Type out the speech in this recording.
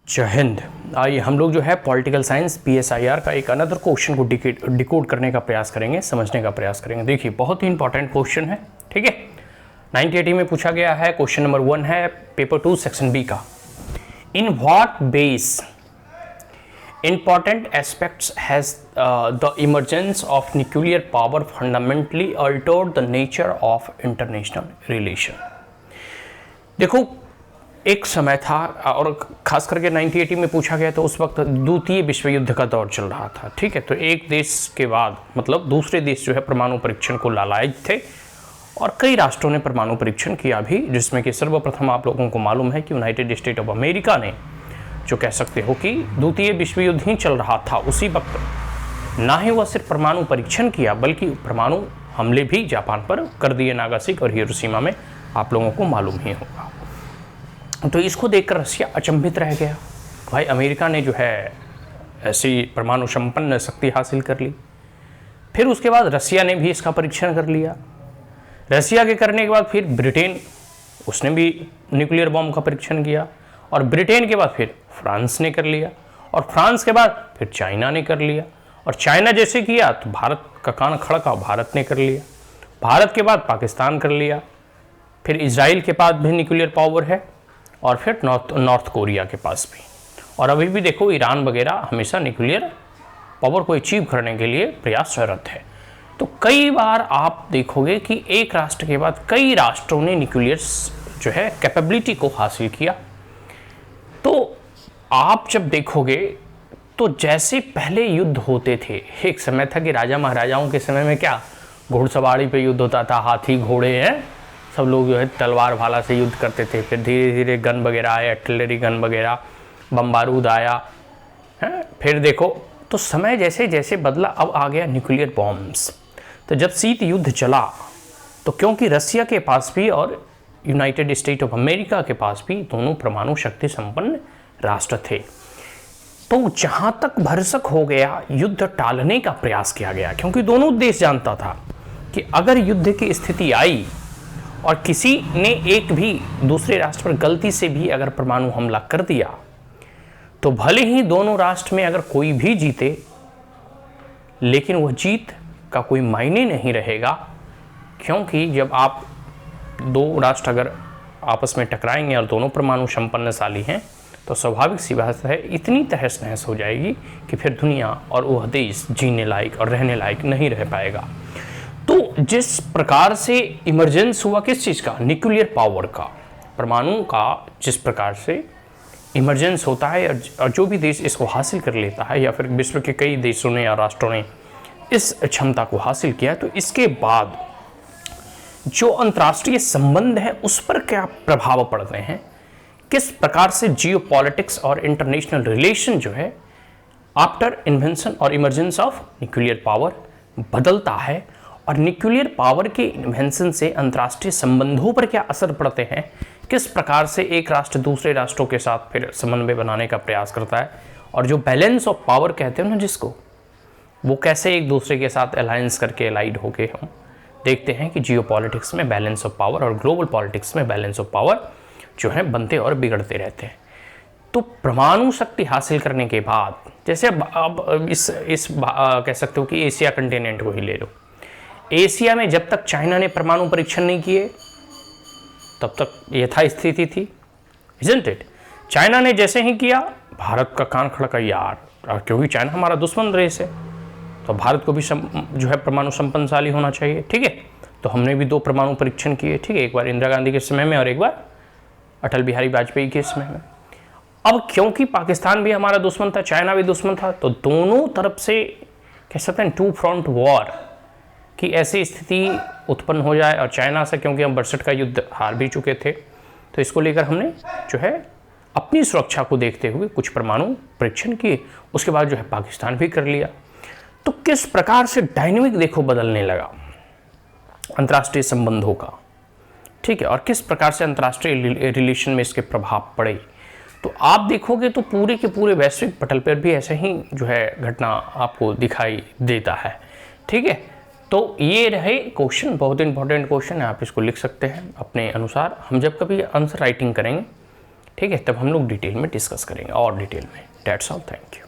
जय हिंद। आइए हम लोग जो है पॉलिटिकल साइंस PSIR का एक अनदर क्वेश्चन को डिकोड करने का प्रयास करेंगे, समझने का प्रयास करेंगे। देखिए बहुत ही इंपॉर्टेंट क्वेश्चन है, ठीक है। 1980 में पूछा गया है। क्वेश्चन नंबर 1 है पेपर 2 सेक्शन बी का। In what base important aspects has the emergence of nuclear power fundamentally Altered the nature of international relation. देखो एक समय था और खास करके 1980 में पूछा गया तो उस वक्त द्वितीय विश्व युद्ध का दौर चल रहा था, ठीक है। तो एक देश के बाद मतलब दूसरे देश जो है परमाणु परीक्षण को लालायित थे और कई राष्ट्रों ने परमाणु परीक्षण किया भी, जिसमें कि सर्वप्रथम आप लोगों को मालूम है कि यूनाइटेड स्टेट ऑफ अमेरिका ने, जो कह सकते हो कि द्वितीय विश्व युद्ध ही चल रहा था उसी वक्त, ना ही वह सिर्फ परमाणु परीक्षण किया बल्कि परमाणु हमले भी जापान पर कर दिए। नागासाकी और हिरोशिमा में आप लोगों को मालूम ही होगा। तो इसको देखकर रसिया अचंभित रह गया। भाई अमेरिका ने जो है ऐसी परमाणु संपन्न शक्ति हासिल कर ली। फिर उसके बाद रसिया ने भी इसका परीक्षण कर लिया। रसिया के करने के बाद फिर ब्रिटेन, उसने भी न्यूक्लियर बॉम्ब का परीक्षण किया। और ब्रिटेन के बाद फिर फ्रांस ने कर लिया। और फ्रांस के बाद फिर चाइना ने कर लिया। और चाइना जैसे किया तो भारत का कान खड़का, भारत ने कर लिया। भारत के बाद पाकिस्तान कर लिया। फिर इजराइल के पास भी न्यूक्लियर पावर है और फिर नॉर्थ कोरिया के पास भी। और अभी भी देखो ईरान वगैरह हमेशा न्यूक्लियर पावर को अचीव करने के लिए प्रयासरत है। तो कई बार आप देखोगे कि एक राष्ट्र के बाद कई राष्ट्रों ने न्यूक्लियर जो है कैपेबिलिटी को हासिल किया। तो आप जब देखोगे तो जैसे पहले युद्ध होते थे, एक समय था कि राजा महाराजाओं के समय में क्या घुड़सवारी पे युद्ध होता था, हाथी घोड़े हैं, सब लोग जो है तलवार भाला से युद्ध करते थे। फिर धीरे धीरे गन वगैरह आए, आर्टिलरी गन वगैरह, बम बारूद आया है। फिर देखो तो समय जैसे जैसे बदला, अब आ गया न्यूक्लियर बॉम्ब्स। तो जब शीत युद्ध चला तो क्योंकि रसिया के पास भी और यूनाइटेड स्टेट ऑफ अमेरिका के पास भी दोनों परमाणु शक्ति संपन्न राष्ट्र थे, तो जहां तक भरसक हो गया युद्ध टालने का प्रयास किया गया। क्योंकि दोनों देश जानता था कि अगर युद्ध की स्थिति आई और किसी ने एक भी दूसरे राष्ट्र पर गलती से भी अगर परमाणु हमला कर दिया तो भले ही दोनों राष्ट्र में अगर कोई भी जीते, लेकिन वह जीत का कोई मायने नहीं रहेगा। क्योंकि जब आप दो राष्ट्र अगर आपस में टकराएंगे और दोनों परमाणु संपन्नशाली हैं तो स्वाभाविक सी बात है इतनी तहस नहस हो जाएगी कि फिर दुनिया और वह देश जीने लायक और रहने लायक नहीं रह पाएगा। तो जिस प्रकार से इमरजेंस हुआ किस चीज़ का, न्यूक्लियर पावर का, परमाणु का जिस प्रकार से इमरजेंस होता है और जो भी देश इसको हासिल कर लेता है या फिर विश्व के कई देशों ने या राष्ट्रों ने इस क्षमता को हासिल किया, तो इसके बाद जो अंतर्राष्ट्रीय संबंध है उस पर क्या प्रभाव पड़ते हैं, किस प्रकार से जियोपॉलिटिक्स और इंटरनेशनल रिलेशन जो है आफ्टर इन्वेंशन और इमरजेंस ऑफ न्यूक्लियर पावर बदलता है, और न्यूक्लियर पावर के इन्वेंशन से अंतर्राष्ट्रीय संबंधों पर क्या असर पड़ते हैं, किस प्रकार से एक राष्ट्र दूसरे राष्ट्रों के साथ फिर समन्वय बनाने का प्रयास करता है, और जो बैलेंस ऑफ पावर कहते हैं ना जिसको, वो कैसे एक दूसरे के साथ अलायंस करके अलाइड होके हम देखते हैं कि जियोपॉलिटिक्स में बैलेंस ऑफ पावर और ग्लोबल पॉलिटिक्स में बैलेंस ऑफ पावर जो है बनते और बिगड़ते रहते हैं। तो परमाणु शक्ति हासिल करने के बाद, जैसे अब इस कह सकते हो कि एशिया कंटिनेंट को ही ले लो। एशिया में जब तक चाइना ने परमाणु परीक्षण नहीं किए तब तक यथास्थिति थी, इजंट इट। चाइना ने जैसे ही किया भारत का कान खड़का यार, क्योंकि चाइना हमारा दुश्मन देश है तो भारत को भी जो है परमाणु संपन्नशाली होना चाहिए, ठीक है। तो हमने भी 2 परमाणु परीक्षण किए, ठीक है, एक बार इंदिरा गांधी के समय में और एक बार अटल बिहारी वाजपेयी के समय में। अब क्योंकि पाकिस्तान भी हमारा दुश्मन था, चाइना भी दुश्मन था, तो दोनों तरफ से कह सकते हैं 2 फ्रंट वॉर कि ऐसी स्थिति उत्पन्न हो जाए। और चाइना से क्योंकि हम 62 का युद्ध हार भी चुके थे, तो इसको लेकर हमने जो है अपनी सुरक्षा को देखते हुए कुछ परमाणु परीक्षण किए। उसके बाद जो है पाकिस्तान भी कर लिया। तो किस प्रकार से डायनेमिक देखो बदलने लगा अंतर्राष्ट्रीय संबंधों का, ठीक है, और किस प्रकार से अंतर्राष्ट्रीय रिलेशन में इसके प्रभाव पड़े। तो आप देखोगे तो पूरे के पूरे वैश्विक पटल पर भी ऐसे ही जो है घटना आपको दिखाई देता है, ठीक है। तो ये रहे क्वेश्चन, बहुत इंपॉर्टेंट क्वेश्चन है, आप इसको लिख सकते हैं अपने अनुसार। हम जब कभी आंसर राइटिंग करेंगे ठीक है, तब हम लोग डिटेल में डिस्कस करेंगे और डिटेल में। That's all, thank you.